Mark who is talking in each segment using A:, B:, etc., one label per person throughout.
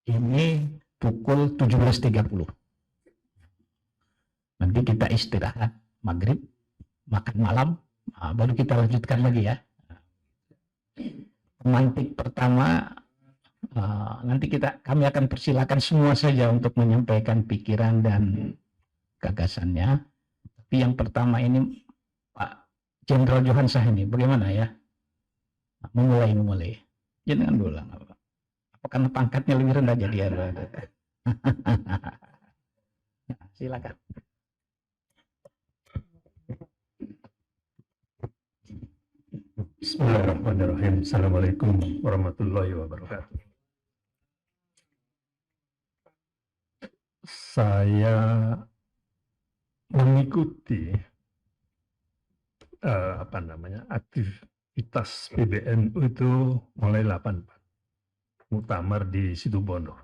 A: Ini pukul 17.30. Nanti kita istirahat maghrib, makan malam, baru kita lanjutkan lagi ya. Pemantik pertama, nanti kami akan persilakan semua saja untuk menyampaikan pikiran dan gagasannya. Tapi yang pertama ini Pak Jenderal Johan Sahini, bagaimana ya? Memulai. Jangan dulu lah. Apa karena pangkatnya lebih rendah jadi ya? Silakan.
B: Bismillahirrahmanirrahim. Assalamualaikum warahmatullahi wabarakatuh. Saya mengikuti aktivitas PBNU itu mulai 84. Muktamar di Situbondo.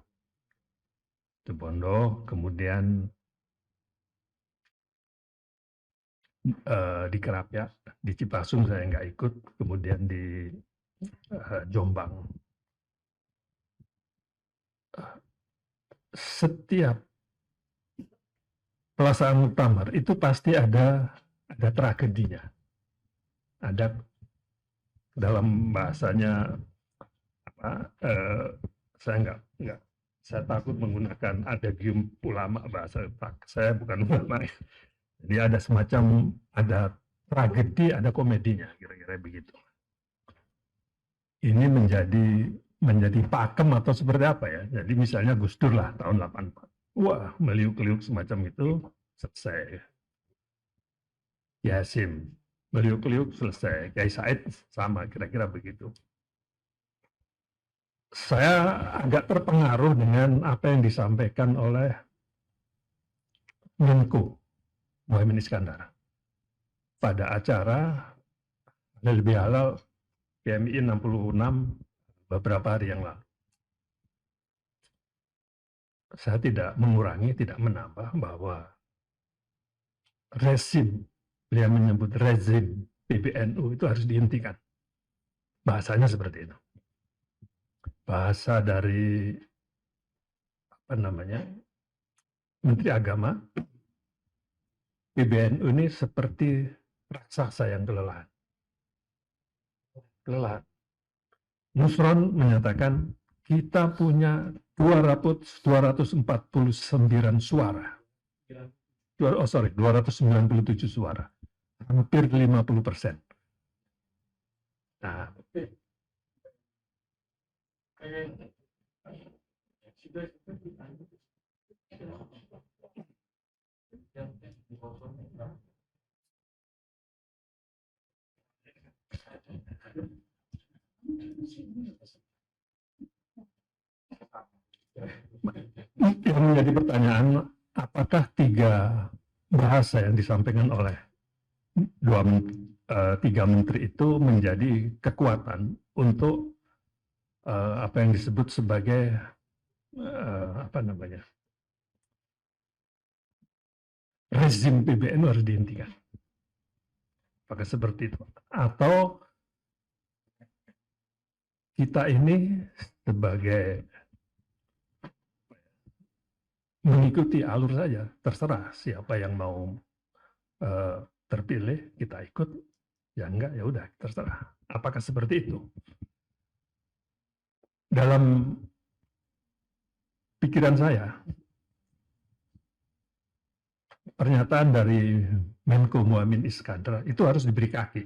B: Kemudian di Kerapia, di Cipasung saya nggak ikut, kemudian di Jombang. Setiap pelaksanaan muktamar itu pasti ada tragedinya. Ada dalam bahasanya saya takut menggunakan adagium ulama, bahasa saya bukan ulama. Jadi ada tragedi, ada komedinya, kira-kira begitu. Ini menjadi pakem atau seperti apa ya? Jadi misalnya Gus Dur lah tahun 84. Wah, meliuk-liuk semacam itu, selesai. Yasin, meliuk-liuk selesai. Kiai Said sama, kira-kira begitu. Saya agak terpengaruh dengan apa yang disampaikan oleh Menko Muhaimin Iskandar pada acara lebih halal PMI 66 beberapa hari yang lalu. Saya tidak mengurangi, tidak menambah bahwa beliau menyebut rezim PBNU itu harus dihentikan. Bahasanya seperti itu. Bahasa dari Menteri Agama, PBNU ini seperti raksasa yang kelelahan. Nusron menyatakan kita punya 249 suara. 297 suara. Hampir 50%. Nah, yang menjadi pertanyaan, apakah 3 bahasa yang disampaikan oleh 3 menteri itu menjadi kekuatan untuk apa yang disebut sebagai rezim PBNU harus dihentikan. Apakah seperti itu? Atau kita ini sebagai mengikuti alur saja, terserah siapa yang mau terpilih, kita ikut, ya enggak, ya udah, terserah. Apakah seperti itu? Dalam pikiran saya, pernyataan dari Menko Muhaimin Iskandar itu harus diberi kaki.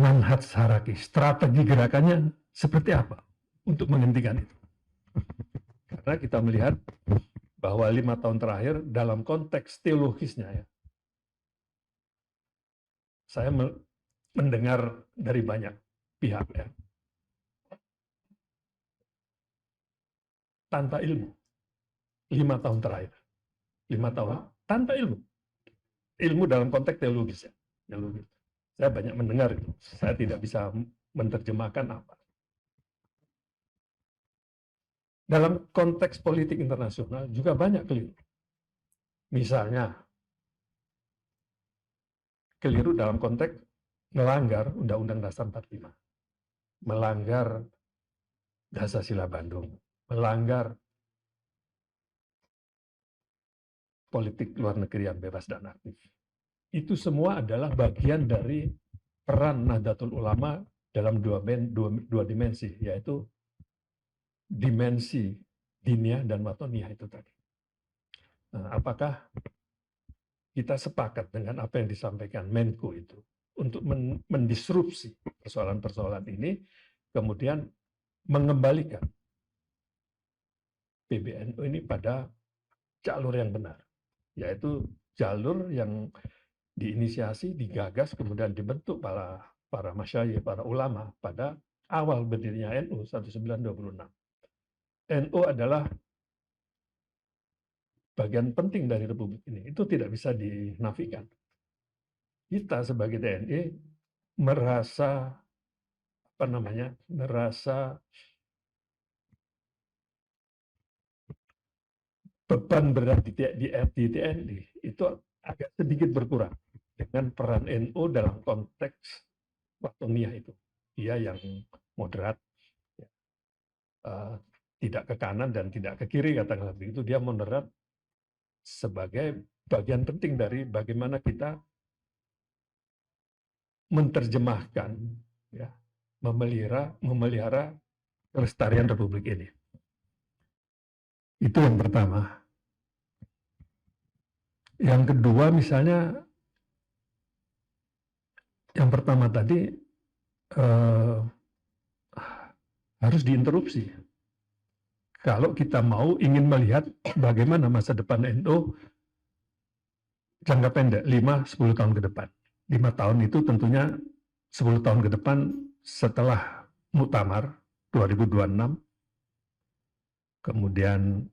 B: Manhaj Haraki, strategi gerakannya seperti apa untuk menghentikan itu? Karena kita melihat bahwa 5 tahun terakhir dalam konteks teologisnya ya, saya mendengar dari banyak pihak ya, tanpa ilmu. 5 tahun terakhir. 5 tahun tanpa ilmu. Ilmu dalam konteks teologis ya. Saya banyak mendengar itu. Saya tidak bisa menerjemahkan apa. Dalam konteks politik internasional juga banyak keliru. Misalnya, keliru dalam konteks melanggar Undang-Undang Dasar 45, melanggar Dasar-Sila Bandung, melanggar politik luar negeri yang bebas dan aktif. Itu semua adalah bagian dari peran Nahdlatul Ulama dalam dua dimensi, yaitu dimensi diniyah dan watoniyah itu tadi. Nah, apakah kita sepakat dengan apa yang disampaikan Menko itu untuk mendisrupsi persoalan-persoalan ini, kemudian mengembalikan PBNU ini pada jalur yang benar, yaitu jalur yang diinisiasi, digagas, kemudian dibentuk para masyayikh, para ulama pada awal berdirinya NU 1926. NU adalah bagian penting dari Republik ini. Itu tidak bisa dinafikan. Kita sebagai TNI merasa beban berat di TNI itu agak sedikit berkurang dengan peran NU dalam konteks watoniyah itu. Dia yang moderat, tidak ke kanan dan tidak ke kiri, katakanlah begitu. Dia moderat sebagai bagian penting dari bagaimana kita menerjemahkan, ya, memelihara kelestarian Republik ini. Itu yang pertama. Yang kedua, misalnya, yang pertama tadi harus diinterupsi. Kalau kita ingin melihat bagaimana masa depan NU jangka pendek, 5-10 tahun ke depan. 5 tahun itu tentunya 10 tahun ke depan setelah Muktamar 2026, kemudian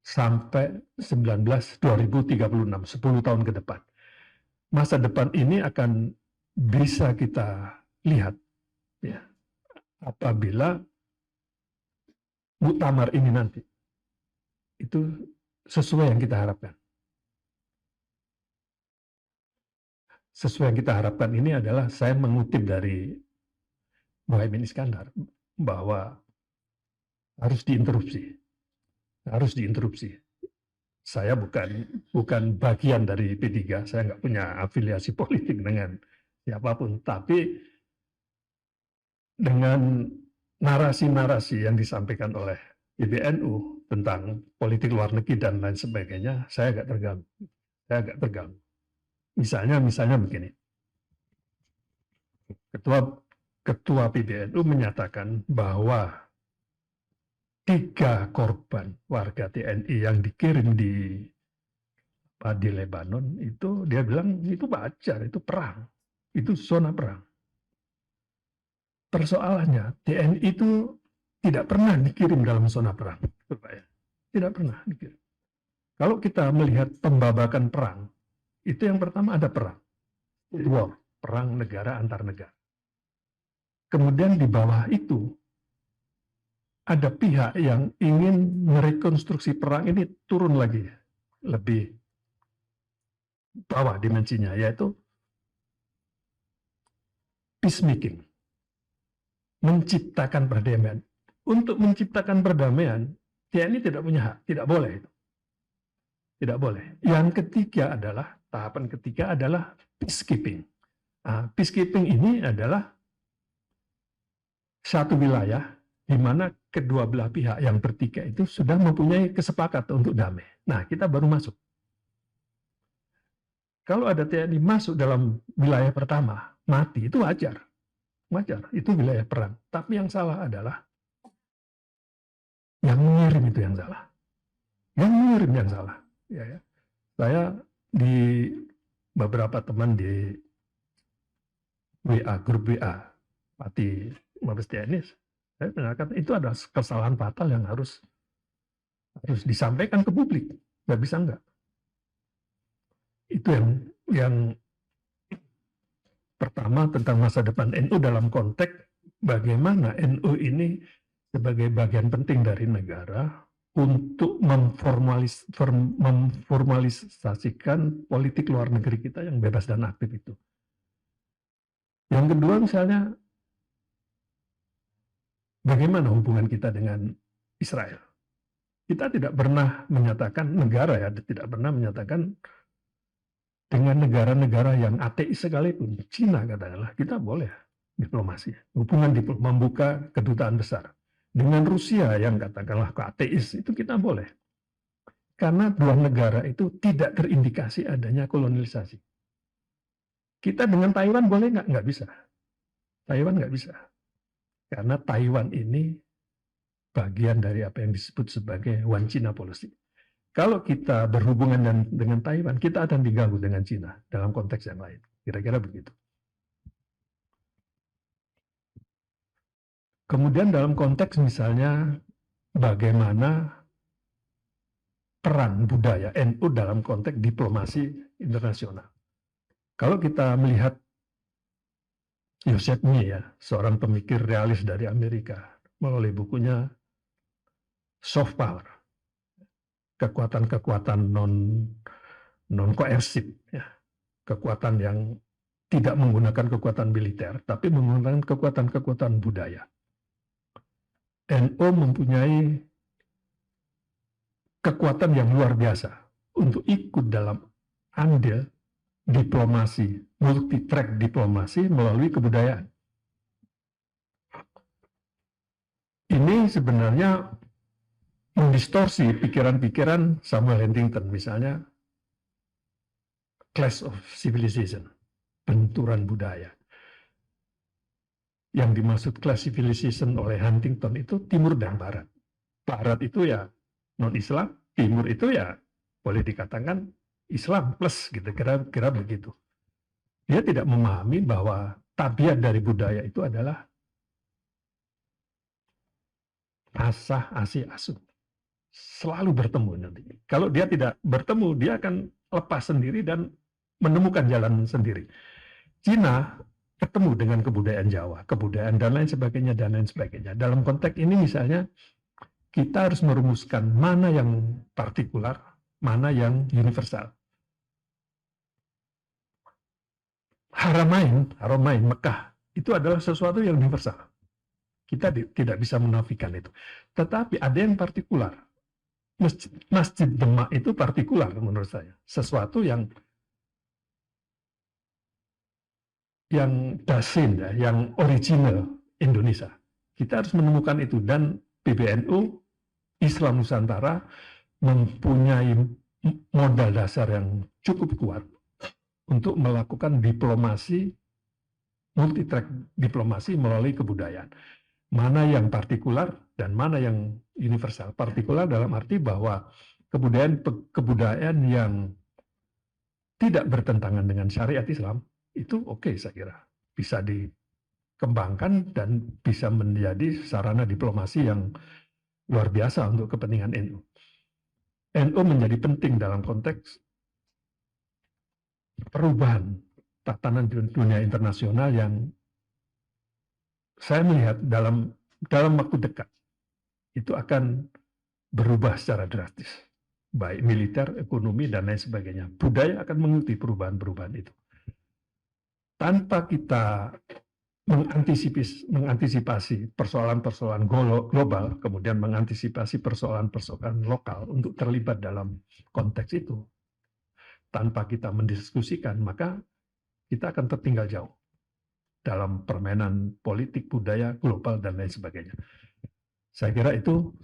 B: sampai 2036, 10 tahun ke depan. Masa depan ini akan bisa kita lihat, ya, apabila Muktamar ini nanti itu sesuai yang kita harapkan. Sesuai yang kita harapkan ini adalah, saya mengutip dari Muhaimin Iskandar, bahwa harus diinterupsi. Harus diinterupsi. Saya bukan bagian dari P3, saya nggak punya afiliasi politik dengan siapapun, tapi dengan narasi-narasi yang disampaikan oleh PBNU tentang politik luar negeri dan lain sebagainya, saya agak terganggu. Misalnya begini, Ketua PBNU menyatakan bahwa 3 korban warga TNI yang dikirim di Lebanon itu, dia bilang itu wajar, itu perang, itu zona perang. Persoalannya, TNI itu tidak pernah dikirim dalam zona perang, tidak pernah dikirim. Kalau kita melihat pembabakan perang, itu yang pertama ada perang, war, perang negara antar negara. Kemudian di bawah itu ada pihak yang ingin merekonstruksi perang ini turun lagi, lebih bawah dimensinya, yaitu peacemaking, menciptakan perdamaian. Untuk menciptakan perdamaian, TNI tidak punya hak, tidak boleh itu. Tidak boleh. Yang ketiga adalah, tahapan ketiga adalah peacekeeping. Nah, peacekeeping ini adalah satu wilayah di mana kedua belah pihak yang bertikai itu sudah mempunyai kesepakatan untuk damai. Nah, kita baru masuk. Kalau ada TNI masuk dalam wilayah pertama, mati, itu wajar. Wajar, itu wilayah perang. Tapi yang salah adalah yang mengirim, itu yang salah. Yang mengirim yang salah. Ya. Saya di beberapa teman di WA, grup WA, Pati Mabes TNI, saya mengatakan itu adalah kesalahan fatal yang harus disampaikan ke publik. Nggak bisa enggak. Itu yang pertama tentang masa depan NU dalam konteks bagaimana NU ini sebagai bagian penting dari negara untuk memformalisasikan politik luar negeri kita yang bebas dan aktif itu. Yang kedua misalnya, bagaimana hubungan kita dengan Israel? Kita tidak pernah menyatakan negara ya, tidak pernah menyatakan dengan negara-negara yang ateis sekalipun, Cina katakanlah, kita boleh diplomasi, membuka kedutaan besar. Dengan Rusia yang katakanlah ateis, itu kita boleh. Karena dua negara itu tidak terindikasi adanya kolonialisasi. Kita dengan Taiwan boleh nggak? Nggak bisa. Taiwan nggak bisa. Karena Taiwan ini bagian dari apa yang disebut sebagai One China Policy. Kalau kita berhubungan dengan Taiwan, kita akan diganggu dengan China dalam konteks yang lain. Kira-kira begitu. Kemudian dalam konteks misalnya bagaimana peran budaya NU dalam konteks diplomasi internasional. Kalau kita melihat Joseph Nye, ya, seorang pemikir realis dari Amerika, melalui bukunya Soft Power, kekuatan-kekuatan non koersif, ya, kekuatan yang tidak menggunakan kekuatan militer, tapi menggunakan kekuatan-kekuatan budaya. NU mempunyai kekuatan yang luar biasa untuk ikut dalam andil diplomasi, multi-track diplomasi melalui kebudayaan. Ini sebenarnya mendistorsi pikiran-pikiran Samuel Huntington, misalnya Clash of Civilization, benturan budaya. Yang dimaksud Clash Civilization oleh Huntington itu Timur dan Barat. Barat itu ya non-Islam, Timur itu ya boleh dikatakan Islam plus, gitu, kira-kira begitu. Dia tidak memahami bahwa tabiat dari budaya itu adalah asah, asih, asuh. Selalu bertemu nanti. Kalau dia tidak bertemu, dia akan lepas sendiri dan menemukan jalan sendiri. Cina ketemu dengan kebudayaan Jawa, kebudayaan dan lain sebagainya, dan lain sebagainya. Dalam konteks ini misalnya, kita harus merumuskan mana yang partikular, mana yang universal. Haramain Mekah itu adalah sesuatu yang universal. Kita tidak bisa menafikan itu. Tetapi ada yang partikular. Masjid Demak itu partikular menurut saya. Sesuatu yang dasin, yang original Indonesia. Kita harus menemukan itu, dan PBNU Islam Nusantara mempunyai modal dasar yang cukup kuat untuk melakukan diplomasi, multi-track diplomasi melalui kebudayaan. Mana yang partikular dan mana yang universal. Partikular dalam arti bahwa kebudayaan yang tidak bertentangan dengan syariat Islam, itu oke, saya kira. Bisa dikembangkan dan bisa menjadi sarana diplomasi yang luar biasa untuk kepentingan NU. NU menjadi penting dalam konteks perubahan tatanan dunia internasional yang saya melihat dalam waktu dekat itu akan berubah secara drastis, baik militer, ekonomi, dan lain sebagainya. Budaya akan mengikuti perubahan-perubahan itu. Tanpa kita mengantisipasi persoalan-persoalan global, kemudian mengantisipasi persoalan-persoalan lokal untuk terlibat dalam konteks itu, tanpa kita mendiskusikan, maka kita akan tertinggal jauh dalam permainan politik, budaya, global, dan lain sebagainya. Saya kira itu,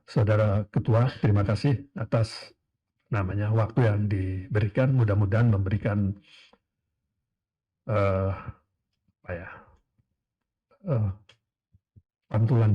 B: Saudara Ketua, terima kasih atas waktu yang diberikan. Mudah-mudahan memberikan pantulan